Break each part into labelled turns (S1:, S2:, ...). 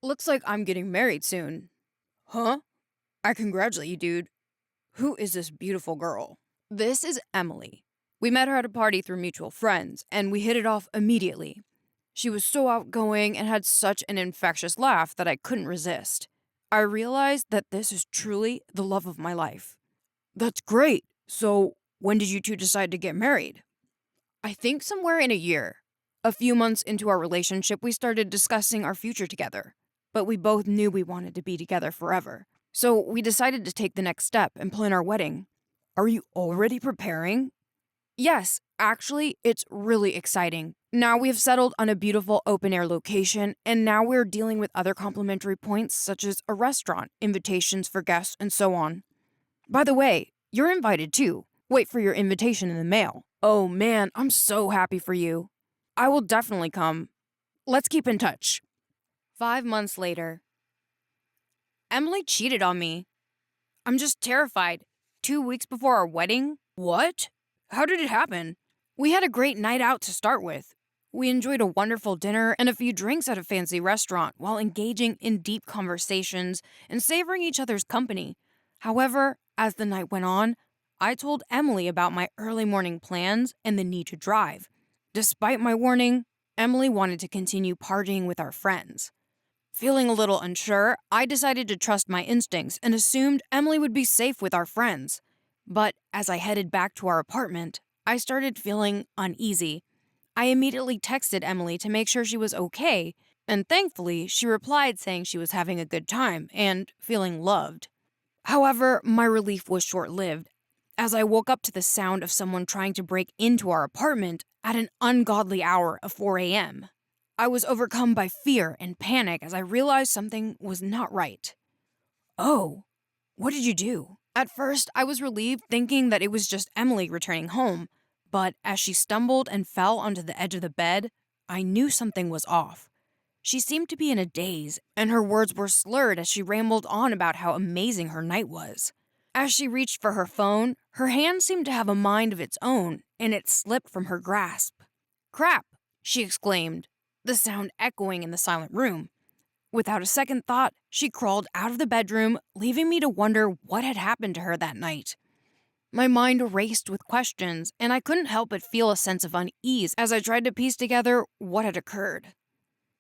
S1: Looks like I'm getting married soon. Huh? I congratulate you, dude. Who is this beautiful girl? This is Emily. We met her at a party through mutual friends, and we hit it off immediately. She was so outgoing and had such an infectious laugh that I couldn't resist. I realized that this is truly the love of my life. That's great. So, when did you two decide to get married? I think somewhere in a year. A few months into our relationship, we started discussing our future together. But we both knew we wanted to be together forever. So we decided to take the next step and plan our wedding. Are you already preparing? Yes, actually, it's really exciting. Now we have settled on a beautiful open air location, and now we're dealing with other complimentary points such as a restaurant, invitations for guests, and so on. By the way, you're invited too. Wait for your invitation in the mail. Oh man, I'm so happy for you. I will definitely come. Let's keep in touch. 5 months later. Emily cheated on me. I'm just terrified. 2 weeks before our wedding? What? How did it happen? We had a great night out to start with. We enjoyed a wonderful dinner and a few drinks at a fancy restaurant while engaging in deep conversations and savoring each other's company. However, as the night went on, I told Emily about my early morning plans and the need to drive. Despite my warning, Emily wanted to continue partying with our friends. Feeling a little unsure, I decided to trust my instincts and assumed Emily would be safe with our friends. But as I headed back to our apartment, I started feeling uneasy. I immediately texted Emily to make sure she was okay, and thankfully, she replied saying she was having a good time and feeling loved. However, my relief was short lived, as I woke up to the sound of someone trying to break into our apartment at an ungodly hour of 4 a.m. I was overcome by fear and panic as I realized something was not right. Oh, what did you do? At first, I was relieved thinking that it was just Emily returning home, but as she stumbled and fell onto the edge of the bed, I knew something was off. She seemed to be in a daze, and her words were slurred as she rambled on about how amazing her night was. As she reached for her phone, her hand seemed to have a mind of its own, and it slipped from her grasp. Crap, she exclaimed, the sound echoing in the silent room. Without a second thought, she crawled out of the bedroom, leaving me to wonder what had happened to her that night. My mind raced with questions, and I couldn't help but feel a sense of unease as I tried to piece together what had occurred.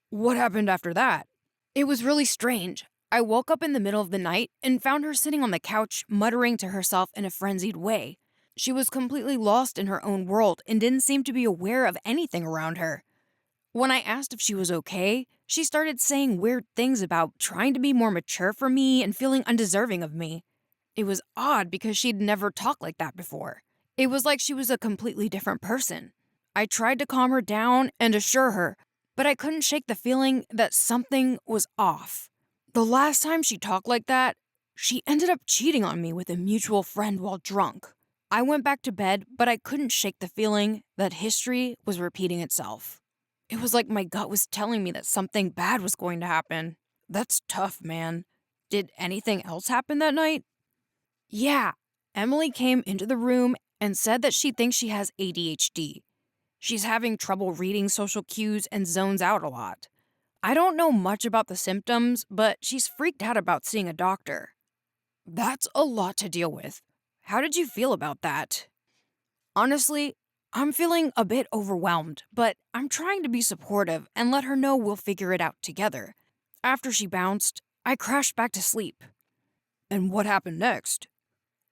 S1: What happened after that? It was really strange. I woke up in the middle of the night and found her sitting on the couch, muttering to herself in a frenzied way. She was completely lost in her own world and didn't seem to be aware of anything around her. When I asked if she was okay, she started saying weird things about trying to be more mature for me and feeling undeserving of me. It was odd because she'd never talked like that before. It was like she was a completely different person. I tried to calm her down and assure her, but I couldn't shake the feeling that something was off. The last time she talked like that, she ended up cheating on me with a mutual friend while drunk. I went back to bed, but I couldn't shake the feeling that history was repeating itself. It was like my gut was telling me that something bad was going to happen. That's tough, man. Did anything else happen that night? Yeah, Emily came into the room and said that she thinks she has ADHD. She's having trouble reading social cues and zones out a lot. I don't know much about the symptoms, but she's freaked out about seeing a doctor. That's a lot to deal with. How did you feel about that? Honestly, I'm feeling a bit overwhelmed, but I'm trying to be supportive and let her know we'll figure it out together. After she bounced, I crashed back to sleep. And what happened next?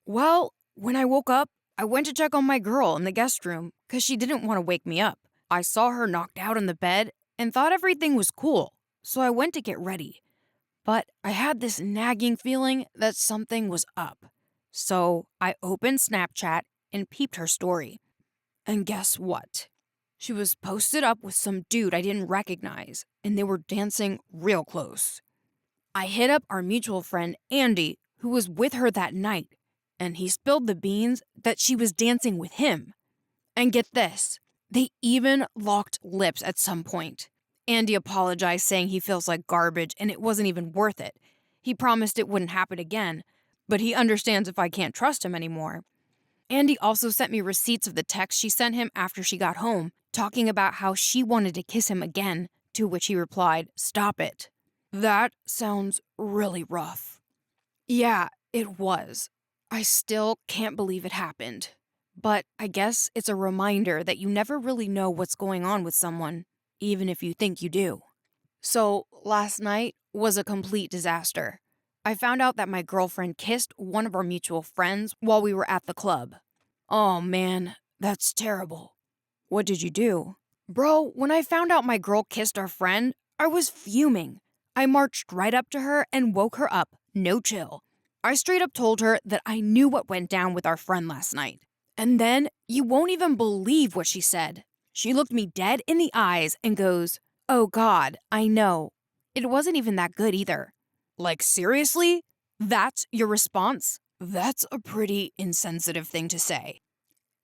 S1: Well, when I woke up, I went to check on my girl in the guest room because she didn't want to wake me up. I saw her knocked out in the bed and thought everything was cool, so I went to get ready. But I had this nagging feeling that something was up. So I opened Snapchat and peeped her story. And guess what? She was posted up with some dude I didn't recognize, and they were dancing real close. I hit up our mutual friend, Andy, who was with her that night, and he spilled the beans that she was dancing with him. And get this, they even locked lips at some point. Andy apologized, saying he feels like garbage and it wasn't even worth it. He promised it wouldn't happen again, but he understands if I can't trust him anymore. Andy also sent me receipts of the text she sent him after she got home, talking about how she wanted to kiss him again, to which he replied, "Stop it." That sounds really rough. Yeah, it was. I still can't believe it happened. But I guess it's a reminder that you never really know what's going on with someone, even if you think you do. So, last night was a complete disaster. I found out that my girlfriend kissed one of our mutual friends while we were at the club. Oh man, that's terrible. What did you do? Bro, when I found out my girl kissed our friend, I was fuming. I marched right up to her and woke her up, no chill. I straight up told her that I knew what went down with our friend last night. And then, you won't even believe what she said. She looked me dead in the eyes and goes, "Oh God, I know. It wasn't even that good either." Like, seriously? That's your response? That's a pretty insensitive thing to say.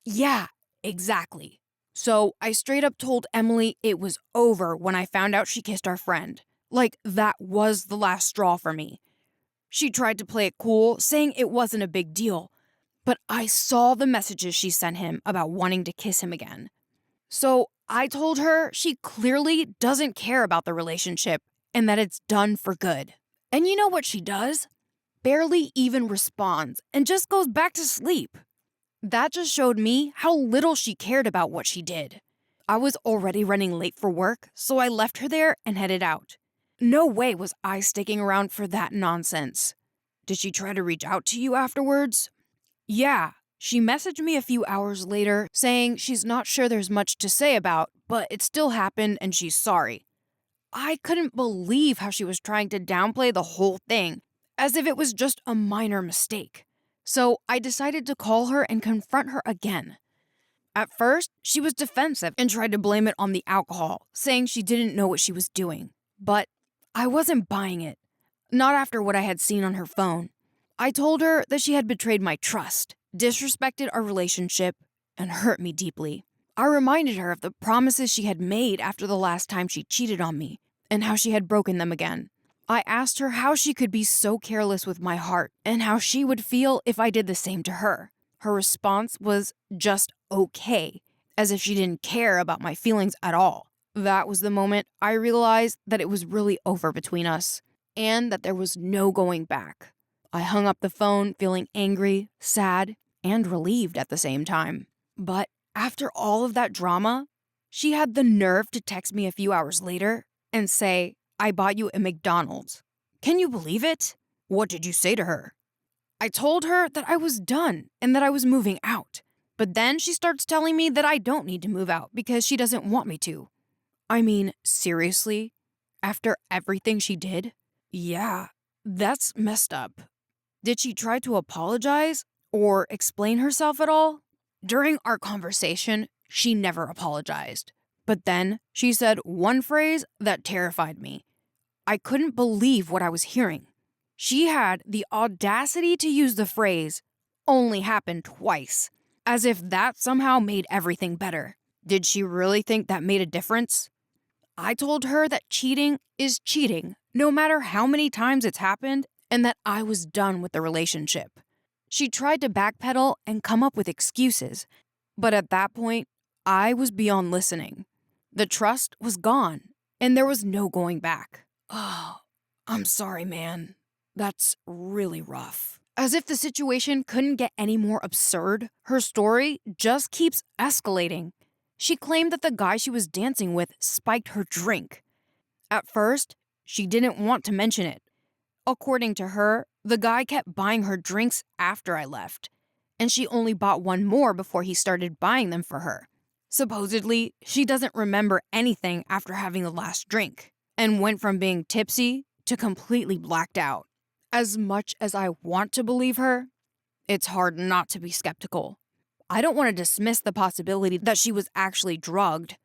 S1: Yeah, exactly. So I straight up told Emily it was over when I found out she kissed our friend. Like, that was the last straw for me. She tried to play it cool, saying it wasn't a big deal. But I saw the messages she sent him about wanting to kiss him again. So I told her she clearly doesn't care about the relationship and that it's done for good. And you know what she does? Barely even responds and just goes back to sleep. That just showed me how little she cared about what she did. I was already running late for work, so I left her there and headed out. No way was I sticking around for that nonsense. Did she try to reach out to you afterwards? Yeah, she messaged me a few hours later saying she's not sure there's much to say about, but it still happened and she's sorry. I couldn't believe how she was trying to downplay the whole thing, as if it was just a minor mistake. So I decided to call her and confront her again. At first, she was defensive and tried to blame it on the alcohol, saying she didn't know what she was doing. But I wasn't buying it. Not after what I had seen on her phone. I told her that she had betrayed my trust, disrespected our relationship, and hurt me deeply. I reminded her of the promises she had made after the last time she cheated on me, and how she had broken them again. I asked her how she could be so careless with my heart, and how she would feel if I did the same to her. Her response was just okay, as if she didn't care about my feelings at all. That was the moment I realized that it was really over between us, and that there was no going back. I hung up the phone feeling angry, sad, and relieved at the same time. But after all of that drama, she had the nerve to text me a few hours later and say, "I bought you a McDonald's." Can you believe it? What did you say to her? I told her that I was done and that I was moving out. But then she starts telling me that I don't need to move out because she doesn't want me to. I mean, seriously? After everything she did? Yeah, that's messed up. Did she try to apologize or explain herself at all? During our conversation, she never apologized. But then she said one phrase that terrified me. I couldn't believe what I was hearing. She had the audacity to use the phrase, "only happened twice," as if that somehow made everything better. Did she really think that made a difference? I told her that cheating is cheating, no matter how many times it's happened, and that I was done with the relationship. She tried to backpedal and come up with excuses, but at that point, I was beyond listening. The trust was gone, and there was no going back. Oh, I'm sorry, man. That's really rough. As if the situation couldn't get any more absurd, her story just keeps escalating. She claimed that the guy she was dancing with spiked her drink. At first, she didn't want to mention it. According to her, the guy kept buying her drinks after I left, and she only bought one more before he started buying them for her. Supposedly, she doesn't remember anything after having the last drink, and went from being tipsy to completely blacked out. As much as I want to believe her, it's hard not to be skeptical. I don't want to dismiss the possibility that she was actually drugged,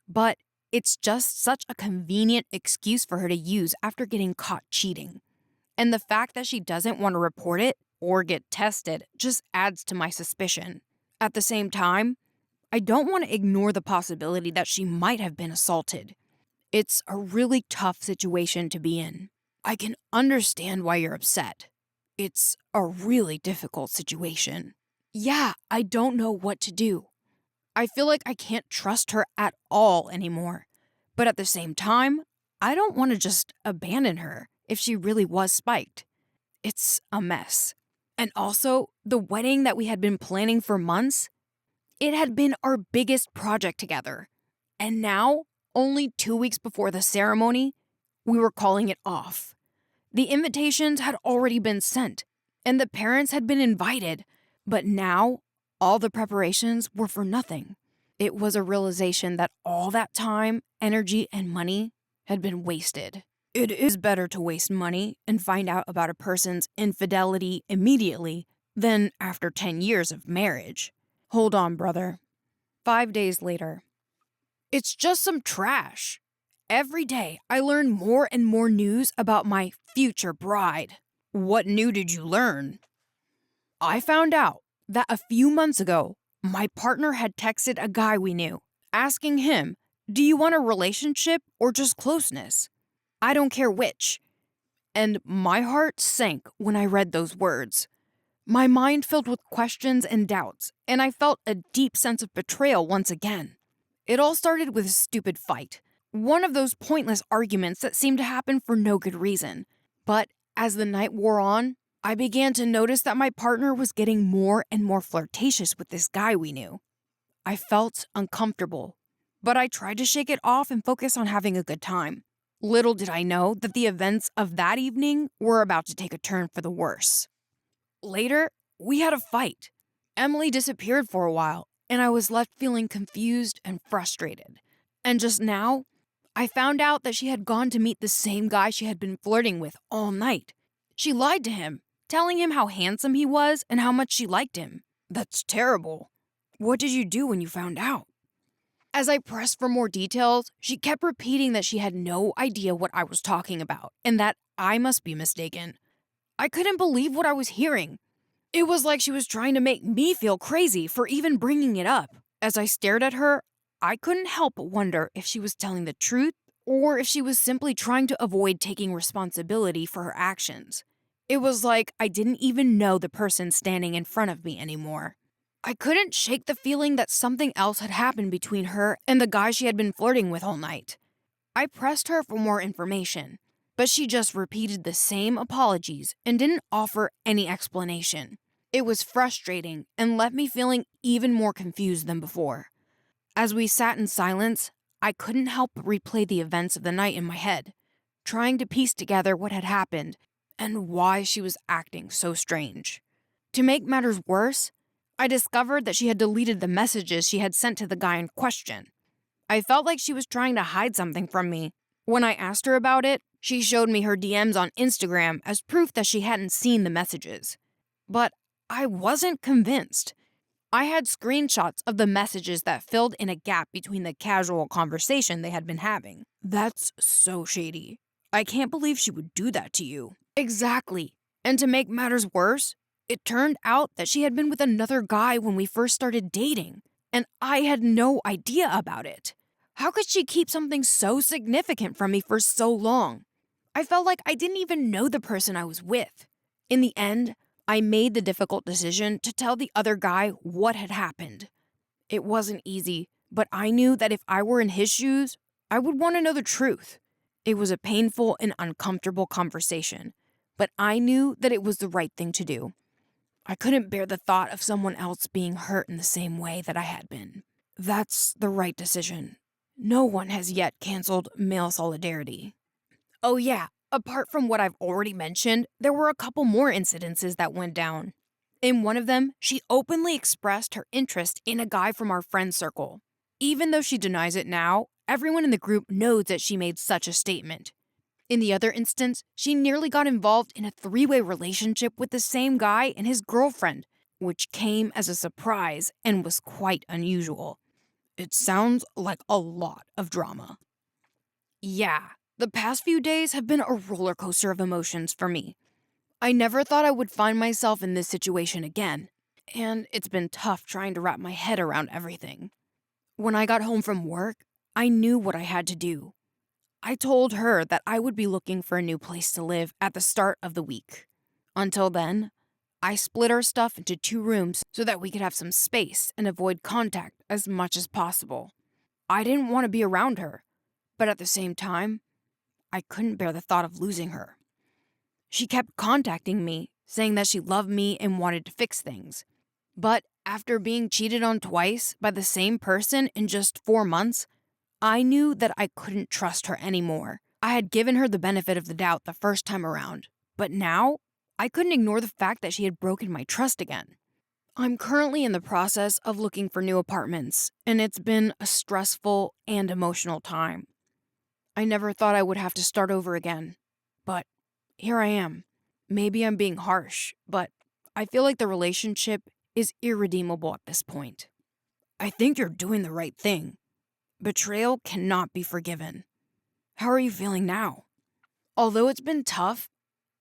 S1: but it's just such a convenient excuse for her to use after getting caught cheating. And the fact that she doesn't want to report it or get tested just adds to my suspicion. At the same time, I don't want to ignore the possibility that she might have been assaulted. It's a really tough situation to be in. I can understand why you're upset. It's a really difficult situation. Yeah, I don't know what to do. I feel like I can't trust her at all anymore. But at the same time, I don't want to just abandon her if she really was spiked. It's a mess. And also, the wedding that we had been planning for months, it had been our biggest project together. And now, only 2 weeks before the ceremony, we were calling it off. The invitations had already been sent, and the parents had been invited, but now all the preparations were for nothing. It was a realization that all that time, energy, and money had been wasted. It is better to waste money and find out about a person's infidelity immediately than after 10 years of marriage. Hold on, brother. 5 days later. It's just some trash. Every day, I learn more and more news about my future bride. What new did you learn? I found out that a few months ago, my partner had texted a guy we knew, asking him, "Do you want a relationship or just closeness? I don't care which." And my heart sank when I read those words. My mind filled with questions and doubts, and I felt a deep sense of betrayal once again. It all started with a stupid fight. One of those pointless arguments that seemed to happen for no good reason. But as the night wore on, I began to notice that my partner was getting more and more flirtatious with this guy we knew. I felt uncomfortable, but I tried to shake it off and focus on having a good time. Little did I know that the events of that evening were about to take a turn for the worse. Later, we had a fight. Emily disappeared for a while, and I was left feeling confused and frustrated. And just now, I found out that she had gone to meet the same guy she had been flirting with all night. She lied to him, telling him how handsome he was and how much she liked him. That's terrible. What did you do when you found out? As I pressed for more details, she kept repeating that she had no idea what I was talking about and that I must be mistaken. I couldn't believe what I was hearing. It was like she was trying to make me feel crazy for even bringing it up. As I stared at her, I couldn't help but wonder if she was telling the truth or if she was simply trying to avoid taking responsibility for her actions. It was like I didn't even know the person standing in front of me anymore. I couldn't shake the feeling that something else had happened between her and the guy she had been flirting with all night. I pressed her for more information, but she just repeated the same apologies and didn't offer any explanation. It was frustrating and left me feeling even more confused than before. As we sat in silence, I couldn't help but replay the events of the night in my head, trying to piece together what had happened and why she was acting so strange. To make matters worse, I discovered that she had deleted the messages she had sent to the guy in question. I felt like she was trying to hide something from me. When I asked her about it, she showed me her DMs on Instagram as proof that she hadn't seen the messages. But I wasn't convinced. I had screenshots of the messages that filled in a gap between the casual conversation they had been having. That's so shady. I can't believe she would do that to you. Exactly. And to make matters worse, it turned out that she had been with another guy when we first started dating, and I had no idea about it. How could she keep something so significant from me for so long? I felt like I didn't even know the person I was with. In the end, I made the difficult decision to tell the other guy what had happened. It wasn't easy, but I knew that if I were in his shoes, I would want to know the truth. It was a painful and uncomfortable conversation, but I knew that it was the right thing to do. I couldn't bear the thought of someone else being hurt in the same way that I had been. That's the right decision. No one has yet canceled male solidarity. Oh yeah, apart from what I've already mentioned, there were a couple more incidences that went down. In one of them, she openly expressed her interest in a guy from our friend circle. Even though she denies it now, everyone in the group knows that she made such a statement. In the other instance, she nearly got involved in a three-way relationship with the same guy and his girlfriend, which came as a surprise and was quite unusual. It sounds like a lot of drama. Yeah, the past few days have been a roller coaster of emotions for me. I never thought I would find myself in this situation again, and it's been tough trying to wrap my head around everything. When I got home from work, I knew what I had to do. I told her that I would be looking for a new place to live at the start of the week. Until then, I split our stuff into 2 rooms so that we could have some space and avoid contact as much as possible. I didn't want to be around her, but at the same time, I couldn't bear the thought of losing her. She kept contacting me, saying that she loved me and wanted to fix things. But after being cheated on twice by the same person in just 4 months, I knew that I couldn't trust her anymore. I had given her the benefit of the doubt the first time around, but now I couldn't ignore the fact that she had broken my trust again. I'm currently in the process of looking for new apartments, and it's been a stressful and emotional time. I never thought I would have to start over again, but here I am. Maybe I'm being harsh, but I feel like the relationship is irredeemable at this point. I think you're doing the right thing. Betrayal cannot be forgiven. How are you feeling now? Although it's been tough,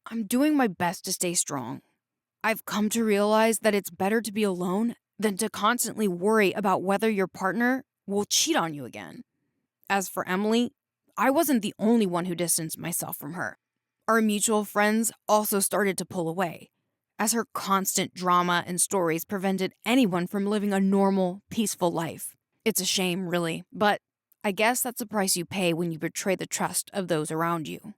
S1: I'm doing my best to stay strong. I've come to realize that it's better to be alone than to constantly worry about whether your partner will cheat on you again. As for Emily, I wasn't the only one who distanced myself from her. Our mutual friends also started to pull away, as her constant drama and stories prevented anyone from living a normal, peaceful life. It's a shame, really, but I guess that's the price you pay when you betray the trust of those around you.